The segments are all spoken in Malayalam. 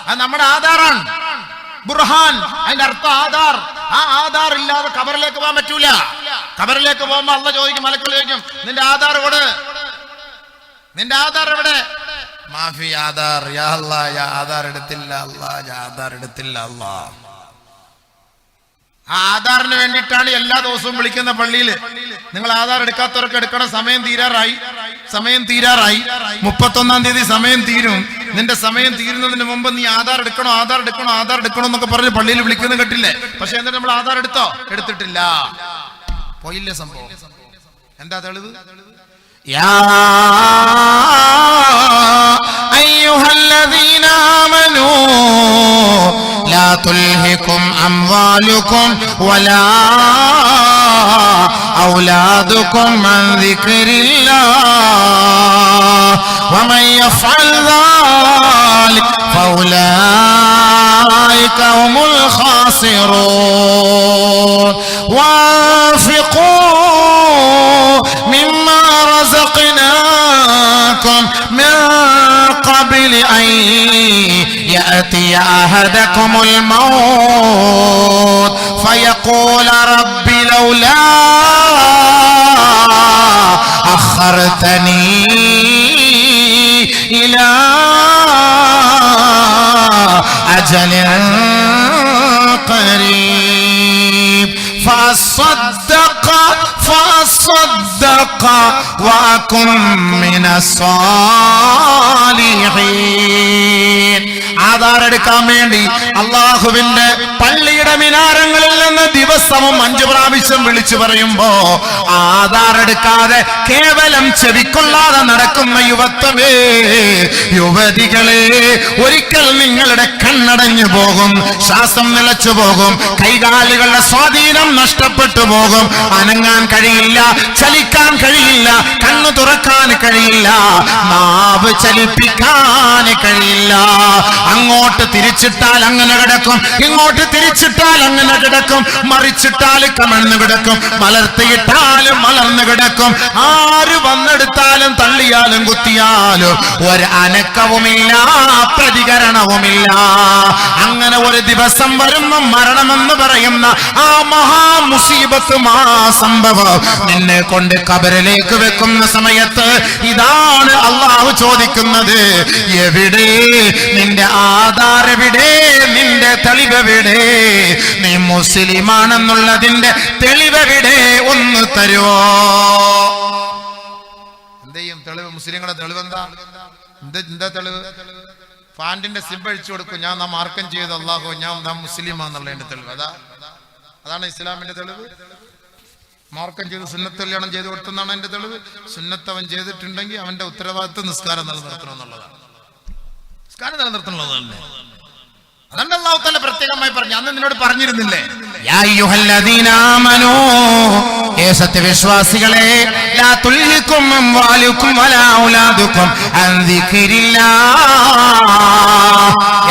അത് നമ്മുടെ ആധാറാണ്. ബുർഹാൻ, അതിന്റെ അർത്ഥം ആധാർ. ആ ആധാർ ഇല്ലാതെ ഖബറിലേക്ക് പോകാൻ പറ്റൂല. ഖബറിലേക്ക് പോകുമ്പോ അള്ളാഹ് ചോദിക്കും, മലക്കുകൾ ചോദിക്കും, നിന്റെ ആധാർ എവിടെ? നിന്റെ ആധാർ എവിടെ? മാഫി ആധാർ. യാ അല്ലാഹ്, യാ ആധാർ എടുത്തില്ല അല്ലാഹ്, യാ ആധാർ എടുത്തില്ല അല്ലാഹ്. ആ ആധാറിന് വേണ്ടിയിട്ടാണ് എല്ലാ ദിവസവും വിളിക്കുന്ന പള്ളിയിൽ. നിങ്ങൾ ആധാർ എടുക്കാത്തവർക്ക് എടുക്കണം, സമയം തീരാറായി, സമയം തീരാറായി, 31-ാം തീയതി സമയം തീരും. നിന്റെ സമയം തീരുന്നതിന് മുമ്പ് നീ ആധാർ എടുക്കണോ, ആധാർ എടുക്കണോ, ആധാർ എടുക്കണോ എന്നൊക്കെ പറഞ്ഞ് പള്ളിയിൽ വിളിക്കുന്നത് കേട്ടില്ലേ? പക്ഷെ എന്നിട്ട് നമ്മൾ ആധാർ എടുത്തോ? എടുത്തിട്ടില്ല. പോയില്ലേ സംഭവം? എന്താ തെളിവ്? യാ അയ്യുഹല്ലദീന ആമനൂ لا تلهكم أموالكم ولا أولادكم عن ذكر الله ومن يفعل ذلك فأولئك هم الخاسرون وانفقوا مما رزقناكم من قبل أن يأتي أحدكم الموت فيقول رب لولا أخرتني إلى أجل قريب فأصدق وأكن من الصالحين. ആധാർ എടുക്കാൻ വേണ്ടി അള്ളാഹുവിന്റെ പള്ളിയുടെ മിനാരങ്ങളിൽ നിന്ന് ദിവസവും 5 പ്രാവശ്യം വിളിച്ചു പറയുമ്പോ ആധാർ എടുക്കാതെ കേവലം ചെവിക്കൊള്ളാതെ നടക്കുന്ന യുവത്വമേ, യുവതികളെ, ഒരിക്കൽ നിങ്ങളുടെ കണ്ണടഞ്ഞു പോകും, ശ്വാസം നിലച്ചു പോകും, കൈകാലുകളുടെ സ്വാധീനം നഷ്ടപ്പെട്ടു പോകും, അനങ്ങാൻ കഴിയില്ല, ചലിക്കാൻ കഴിയില്ല, കണ്ണു തുറക്കാൻ കഴിയില്ല, നാവ് ചലിപ്പിക്കാൻ കഴിയില്ല. അങ്ങോട്ട് തിരിച്ചിട്ടാൽ അങ്ങനെ കിടക്കും, ഇങ്ങോട്ട് തിരിച്ചിട്ടാൽ അങ്ങനെ കിടക്കും, മറിച്ചിട്ടാൽ കമഴ്ന്നു കിടക്കും, മലർത്തിയിട്ടാലും മലർന്നു കിടക്കും. ആര് വന്നെടുത്താലും തള്ളിയാലും കുത്തിയാലും ഒരു അനക്കവുമില്ല, പ്രതികരണവുമില്ല. അങ്ങനെ ഒരു ദിവസം വരുന്നു, മരണമെന്ന് പറയുന്ന ആ മഹാമുസീബത്ത്, സംഭവം നിന്നെ കൊണ്ട് ഖബറിലേക്ക് വെക്കുന്ന സമയത്ത് ഇതാണ് അള്ളാഹു ചോദിക്കുന്നത്, എവിടെ നിന്റെ ആധാർ? എവിടെ നിന്റെ തെളിവെവിടെ? നീ മുസ്ലിമാണെന്നുള്ളതിന്റെ തെളിവെവിടെ? ഒന്ന് തരുവോ? എന്തെയും തെളിവ്? മുസ്ലിങ്ങളുടെ തെളിവെന്താ? എന്താ തെളിവ്? ഫാൻറ്റിന്റെ സിബ് അഴിച്ചു കൊടുക്കും, ഞാൻ മാർക്കം ചെയ്ത് അള്ളാഹു ഞാൻ മുസ്ലിമാന്നുള്ളതിന്റെ തെളിവ്. അതാണ് ഇസ്ലാമിന്റെ തെളിവ്. മാർക്കം ചെയ്ത് സുന്നത്ത് കല്യാണം ചെയ്ത് കൊടുത്തെന്നാണ് എന്റെ തെളിവ്. സുന്നത്ത് അവൻ ചെയ്തിട്ടുണ്ടെങ്കിൽ അവന്റെ ഉത്തരവാദിത്വം നിസ്കാരം നിലനിർത്തണം എന്നുള്ളതാണ്. നിസ്കാരം നിലനിർത്തണമെന്നുള്ളതല്ലേ? അതാണ് അല്ലാഹു തആല പ്രത്യേകമായി പറഞ്ഞു. അന്ന് നിന്നോട് പറഞ്ഞിരുന്നില്ലേ, യാ അയ്യുഹല്ലദീന ആമനൂ, ഏ സത്യവിശ്വാസികളെ, ലാ തുൽഹികും അംവാലുകും വലാ ഔലാദുകും അൻ ദിക്രില്ലാഹ്.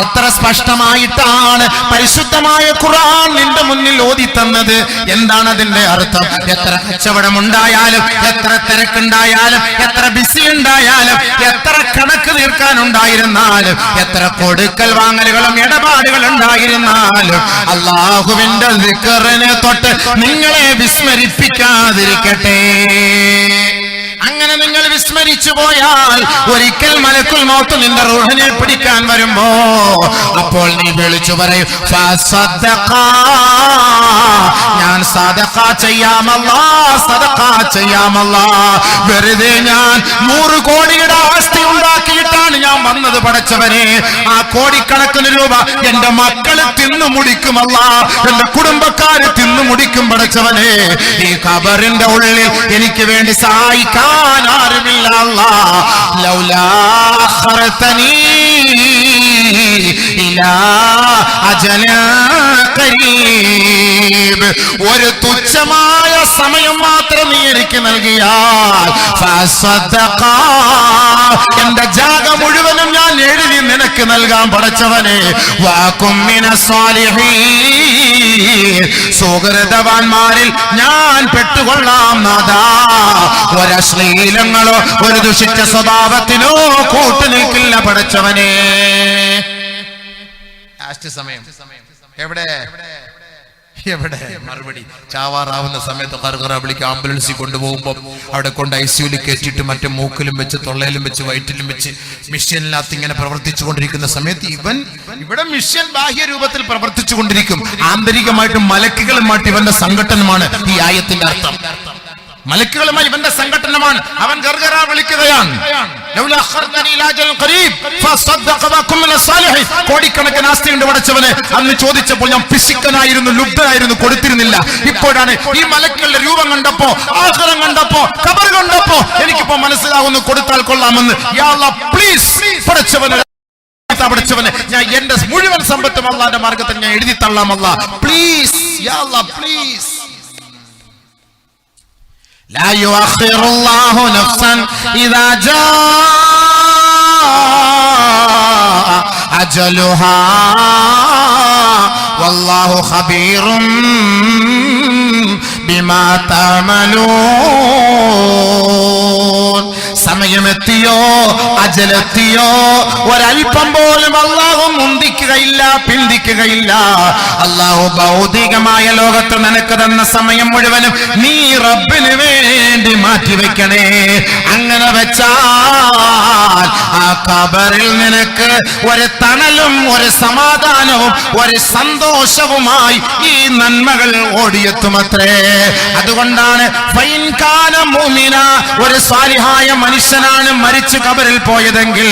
എത്ര സ്പഷ്ടമായിട്ടാണ് പരിശുദ്ധമായ ഖുർആൻ നിന്റെ മുന്നിൽ ഓതി തന്നത്. എന്താണ് അതിന്റെ അർത്ഥം? എത്ര കച്ചവടമുണ്ടായാലും, എത്ര തിരക്കുണ്ടായാലും, എത്ര ബിസി ഉണ്ടായാലും, എത്ര കണക്ക് തീർക്കാനുണ്ടായിരുന്നാലും, എത്ര കൊടുക്കൽ വാങ്ങലുകളും ഇടപാടുകൾ ഉണ്ടായിരുന്നാലും, അല്ലാഹുവിന്റെ ദിക്റിനെ തൊട്ട് നിങ്ങളെ വിസ്മരിപ്പിക്കാതിരിക്കട്ടെ. അങ്ങനെ നിങ്ങൾ വിസ്മരിച്ചു പോയാൽ ഒരിക്കൽ മലക്കുൽ മൗത്ത് നിന്റെ റൂഹിനെ പിടിക്കാൻ വരുമ്പോ അപ്പോൾ നീ വിളിച്ചു പറയും, ഞാൻ സദഖ ചെയ്യാമല്ലാ, സദഖ ചെയ്യാമല്ലാ. വെറുതെ ഞാൻ 100 കോടിയുടെ ആസ്തി ഉണ്ടാക്കിയിട്ടാണ് ഞാൻ വന്നത് പടച്ചവനെ. ആ കോടിക്കണക്കിന് രൂപ എന്റെ മക്കളെ തിന്നു മുടിക്കുമല്ല, എന്റെ കുടുംബക്കാരെ തിന്നു മുടിക്കും പടച്ചവനെ. ഈ ഖബറിന്റെ ഉള്ളിൽ എനിക്ക് വേണ്ടി സഹായിക്കാൻ ആരുമില്ല അല്ലാഹ്. ലൗലാ അഖർതനീ ഇലാ അജലിൻ ഖരീബ്, ഒരു തുച്ഛമായ സമയം മാത്രം നീ എനിക്ക് നൽകിയാൽ ഫസദഖ, എന്റെ ജാഗ മുഴുവനും ഞാൻ എഴുതി നിനക്ക് നൽകാൻ പടച്ചവനെ. വഅകും മിനസ് സാലിഹീൻ, സുഹൃതവാന്മാരിൽ ഞാൻ പെട്ടുകൊള്ളാം നാഥാ. ഒരശ്ലീലങ്ങളോ ഒരു ദുഷിച്ച സ്വഭാവത്തിനോ കൂട്ടുനിൽക്കാൻ പടച്ചവനെ. ലാസ്റ്റ് സമയം എവിടെ എവിടെ മറുപടി ചാവാറാവുന്ന സമയത്ത് കറുകറ വിളിക്ക് ആംബുലൻസിൽ കൊണ്ടുപോകുമ്പോൾ അവിടെ കൊണ്ട് ICUയിൽ കയറ്റിയിട്ട് മറ്റേ മൂക്കിലും വെച്ച് തൊള്ളയിലും വെച്ച് വയറ്റിലും വെച്ച് മിഷ്യനിനകത്ത് ഇങ്ങനെ പ്രവർത്തിച്ചു കൊണ്ടിരിക്കുന്ന സമയത്ത് ഇവിടെ മിഷ്യൻ ബാഹ്യ രൂപത്തിൽ പ്രവർത്തിച്ചു കൊണ്ടിരിക്കും, ആന്തരികമായിട്ടും മലക്കുകളുമായിട്ട് ഇവന്റെ സംഘടനമാണ് ഈ ആയത്തിന്റെ അർത്ഥം. മലക്കുകളുമായി ഇവന്റെ സംഘടനമാണ്. അവൻ ഗർഗറ വിളിക്കുകയാണ്, കോടിക്കണക്കിന് ആസ്തിയുണ്ട് പടച്ചവനെ. അന്ന് ചോദിച്ചപ്പോൾ ഞാൻ പിശുക്കനായിരുന്നു, ലുബ്ധനായിരുന്നു, കൊടുത്തിരുന്നില്ല. ഇപ്പോഴാണ് ഈ മലക്കുകളുടെ രൂപം കണ്ടപ്പോ, ആഖിറം കണ്ടപ്പോ, ഖബർ കണ്ടപ്പോ എനിക്കിപ്പോ മനസ്സിലാവുന്നു കൊടുത്താൽ കൊള്ളാമെന്ന്. യാ അല്ലാഹ് പ്ലീസ് പടച്ചവനെ, ഞാൻ എന്റെ മുഴുവൻ സമ്പത്തും അല്ലാഹുവിന്റെ മാർഗ്ഗത്തിൽ ഞാൻ എഴുതി തള്ളാം. അല്ലാഹ് പ്ലീസ്, യാ അല്ലാഹ് പ്ലീസ്. لا يؤخر الله نفسا إذا جاء أجلها والله خبير بما تعملون. സമയമെത്തിയോ അജലെത്തിയോ ഒരൽപ്പം പോലും അല്ലാഹു മുന്തിക്കുകയില്ല, പിന്തിക്കുകയില്ല. അല്ലാഹു ഭൗതികമായ ലോകത്ത് നിനക്ക് തന്ന സമയം മുഴുവനും നീ റബ്ബിന് വേണ്ടി മാറ്റിവെക്കണേ. അങ്ങനെ വെച്ചാൽ ആ ഖബറിൽ നിനക്ക് ഒരു തണലും ഒരു സമാധാനവും ഒരു സന്തോഷവുമായി ഈ നന്മകൾ ഓടിയെത്തുമത്രേ. അതുകൊണ്ടാണ് ഫൈൻ കാന മുഅ്മിന, ഒരു സാലിഹായ മനുഷ്യനാണ് മരിച്ചു ഖബറിൽ പോയതെങ്കിൽ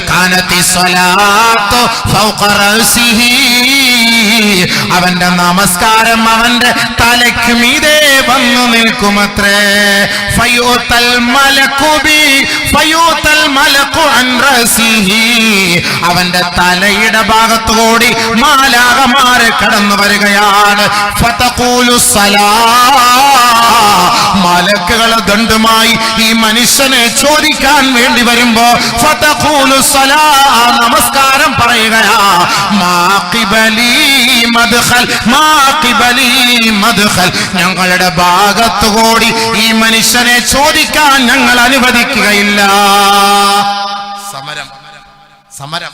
കാനത്തി സ്വലാത്തു ഫൗഖ റഅസിഹി, അവന്റെ നമസ്കാരം അവന്റെ തലയ്ക്ക് മീതെ വന്നു നിൽക്കുമത്രേ. ഫയൂതൽ മലക്കു അൻ റഅസിഹി, അവന്റെ തലയുടെ ഭാഗത്തുകൂടി മാലാഖമാര് കടന്നു വരികയാണ്. ഫതഖൂലു സലാ, മലക്കുകളെ ദണ്ഡുമായി ഈ മനുഷ്യനെ ചോദിക്കാൻ വേണ്ടി വരുമ്പോ ഫതഖൂലു സലാ, നമസ്കാരം പറയുകയാ. മാ ഖിബലി മദ്ഖൽ, മാ ഖിബലി മദ്ഖൽ, ഞങ്ങളുടെ ഭാഗത്തുകൂടി ഈ മനുഷ്യനെ ചോദിക്കാൻ ഞങ്ങൾ അനുവദിക്കുകയില്ല. സമരം സമരം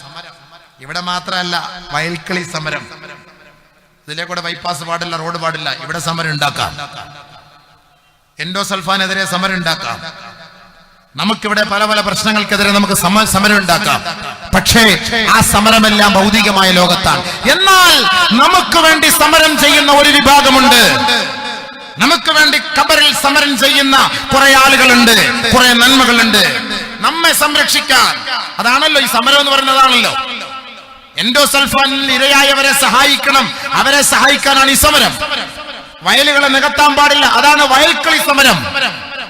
ഇവിടെ മാത്രമല്ല, വയൽക്കളി സമരം. ഇതിലെ കൂടെ ബൈപ്പാസ് പാടില്ല, റോഡ് പാടില്ല, ഇവിടെ സമരം ഉണ്ടാക്കാം. എൻഡോസൾഫാനെതിരെ സമരം ഉണ്ടാക്കാം. നമുക്കിവിടെ പല പല പ്രശ്നങ്ങൾക്കെതിരെ നമുക്ക് സമരം ഉണ്ടാക്കാം. പക്ഷേ ആ സമരമെല്ലാം ഭൗതികമായ ലോകത്താണ്. എന്നാൽ നമുക്ക് വേണ്ടി സമരം ചെയ്യുന്ന ഒരു വിഭാഗമുണ്ട്. നമുക്ക് വേണ്ടി ഖബറിൽ സമരം ചെയ്യുന്ന കുറെ ആളുകളുണ്ട്, കുറെ നന്മകളുണ്ട് നമ്മെ സംരക്ഷിക്കാൻ. അതാണല്ലോ ഈ സമരം എന്ന് പറയുന്നതാണല്ലോ. എൻഡോസൾഫാനിൽ ഇരയായവരെ സഹായിക്കണം, അവരെ സഹായിക്കാനാണ് ഈ സമരം. വയലുകളെ നികത്താൻ പാടില്ല, അതാണ് വയൽക്കളി സമരം.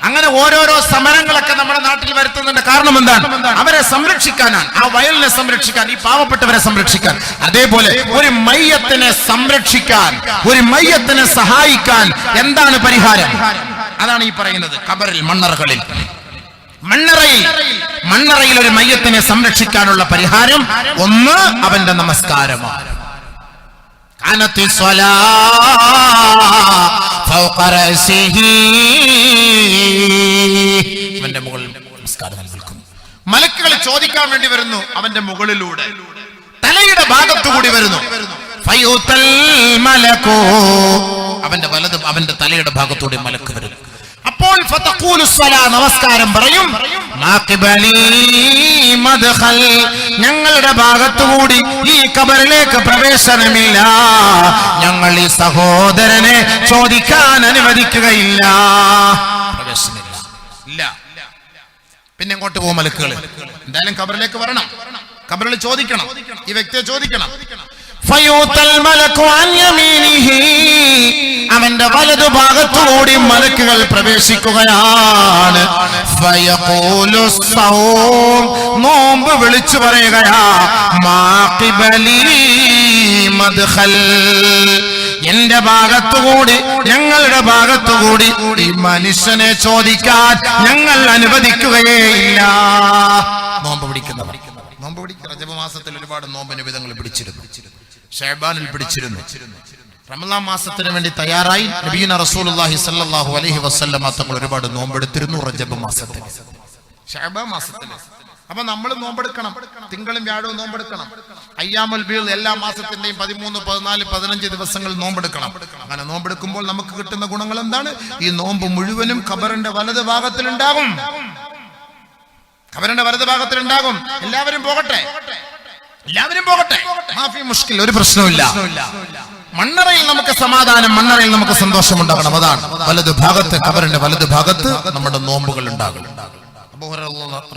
അങ്ങനെ ഓരോരോ സമരങ്ങളൊക്കെ നമ്മുടെ നാട്ടിൽ വരുത്തുന്നുണ്ട്. കാരണം എന്താണ്? അവരെ സംരക്ഷിക്കാനാണ്, ആ വയലിനെ സംരക്ഷിക്കാൻ, ഈ പാവപ്പെട്ടവരെ സംരക്ഷിക്കാൻ. അതേപോലെ ഒരു മയ്യത്തിനെ സംരക്ഷിക്കാൻ, ഒരു മയ്യത്തിനെ സഹായിക്കാൻ എന്താണ് പരിഹാരം? അതാണ് ഈ പറയുന്നത്. ഖബറിൽ, മണ്ണറകളിൽ, മണ്ണറയിൽ ഒരു മയ്യത്തിനെ സംരക്ഷിക്കാനുള്ള പരിഹാരം ഒന്ന് അവന്റെ നമസ്കാരമാണ്. കാനത്തി സ്വലാ ഫൗഖ റഅസിഹി, അവന്റെ മുകളിൽ നമസ്കാരം നിൽക്കുന്നു. മലക്കുകൾ ചോദിക്കാൻ വേണ്ടി വരുന്നു, അവന്റെ മുകളിലൂടെ തലയുടെ ഭാഗത്തുകൂടി വരുന്നു. ഫയൂതൽ മലകു, അവന്റെ വലത്, അവന്റെ തലയുടെ ഭാഗത്തൂടെ മലക്ക് വരുന്നു. അപ്പോൾ ഫതഖൂലു സ്വലാ, നമസ്കാരം പറയും. മാ ഖിബലി മദ്ഖൽ, ഞങ്ങളുടെ ഭാഗത്തുകൂടി ഈ ഖബറിലേക്ക് പ്രവേശനമില്ല, ഞങ്ങൾ ഈ സഹോദരനെ ചോദിക്കാൻ അനുവദിക്കുകയില്ല. പ്രവേശനമില്ല, ഇല്ല. പിന്നെ എങ്ങോട്ട് പോകും മലക്കുകൾ? എന്തായാലും ഖബറിലേക്ക് വരണം, ഖബറിൽ ചോദിക്കണം, ഈ വ്യക്തിയെ ചോദിക്കണം. ഫയൂതൽ മലകു അൻ യമീനിഹി, അവന്റെ വലതു ഭാഗത്തുകൂടി മലക്കുകൾ പ്രവേശിക്കുകയാണ്. ഫയഖൂലു സൗം, നോമ്പ് വിളിച്ചു പറയുകയാ. മാ ഖിബലി മദ്ഖൽ, എന്റെ ഭാഗത്തുകൂടി, ഞങ്ങളുടെ ഭാഗത്തുകൂടി ഈ മനുഷ്യനെ ചോദിക്കാൻ ഞങ്ങൾ അനുവദിക്കുകയേ ഇല്ല. നോമ്പ് പിടിക്കുന്നവർ, നോമ്പ് പിടിക്കുക. റജബ് മാസത്തിൽ ഒരുപാട് നോമ്പ് നിബിധങ്ങൾ പിടിച്ചിരുന്നു, ഷഅബാനിൽ പിടിച്ചിരുന്നു. റമളാൻ മാസത്തിന് വേണ്ടി തയ്യാറായി നബിയുന റസൂലുള്ളാഹി സ്വല്ലല്ലാഹു അലൈഹി വസല്ലം തങ്ങൾ ഒരുപാട് നോമ്പെടുത്തിരുന്നു റജബ് മാസത്തിൽ, ഷഅബാൻ മാസത്തിൽ. അപ്പൊ നമ്മൾ നോമ്പെടുക്കണം, തിങ്കളും വ്യാഴവും നോമ്പെടുക്കണം. അയ്യാമുൽ ബീദ് എല്ലാ മാസത്തിന്റെയും 13, 14, 15 ദിവസങ്ങൾ നോമ്പെടുക്കണം. അങ്ങനെ നോമ്പെടുക്കുമ്പോൾ നമുക്ക് കിട്ടുന്ന ഗുണങ്ങൾ എന്താണ്? ഈ നോമ്പ് മുഴുവനും ഖബറിന്റെ വലത് ഭാഗത്തിലുണ്ടാകും. ഖബറിന്റെ വലത് ഭാഗത്തിലുണ്ടാകും. എല്ലാവരും പോകട്ടെ, എല്ലാവരും പോകട്ടെ, മാഫി മുഷ്കിൽ, ഒരു പ്രശ്നവുമില്ല. മണ്ണറയിൽ നമുക്ക് സമാധാനം, മണ്ണറയിൽ നമുക്ക് സന്തോഷം ഉണ്ടാകണം. അതാണ് വലത് ഭാഗത്ത്, ഖബറിന്റെ വലത് ഭാഗത്ത് നമ്മുടെ നോമ്പുകൾ ഉണ്ടാകും. അബൂ ഹുറൈറ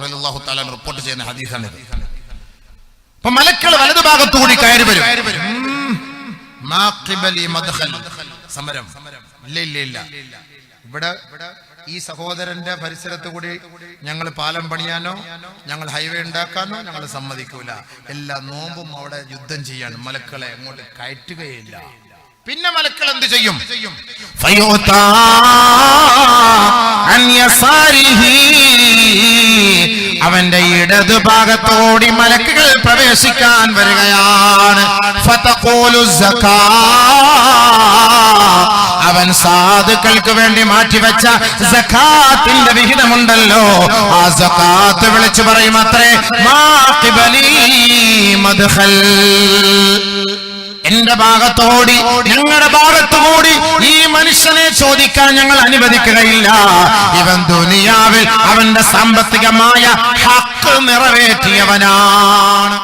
റളിയല്ലാഹു തആല റിപ്പോർട്ട് ചെയ്യുന്ന ഹദീസാണ്. അപ്പൊ മലക്കൾ വലത് ഭാഗത്തുകൂടി കയറി വരും. സമരം ഇല്ല. ഇവിടെ ഈ സഹോദരന്റെ പരിസരത്ത് കൂടി ഞങ്ങൾ പാലം പണിയാനോ ഞങ്ങൾ ഹൈവേ ഉണ്ടാക്കാനോ ഞങ്ങൾ സമ്മതിക്കൂല. എല്ലാ നോമ്പും അവിടെ യുദ്ധം ചെയ്യാണ്. മലക്കളെ അങ്ങോട്ട് കയറ്റുകയില്ല. പിന്നെ മലക്കൾ എന്ത് ചെയ്യും? അവന്റെ ഇടതു ഭാഗത്തോടി മലക്കുകൾ പ്രവേശിക്കാൻ വരികയാണ്. അവൻ സാധുക്കൾക്ക് വേണ്ടി മാറ്റിവെച്ച സകാത്തിന്റെ വിഹിതമുണ്ടല്ലോ, ആ സകാത്ത് വിളിച്ചു പറയും അത്രേ, മാ ഖിബലി മദ്ഖൽ, എന്റെ ഭാഗത്തോടി, ഞങ്ങളുടെ ഭാഗത്തുകൂടി ഈ മനുഷ്യനെ ചോദിക്കാൻ ഞങ്ങൾ അനുവദിക്കുകയില്ല. ഇവൻ ദുനിയാവിൽ അവന്റെ സാമ്പത്തികമായ ഹക്ക് നിറവേറ്റിയവനാണ്.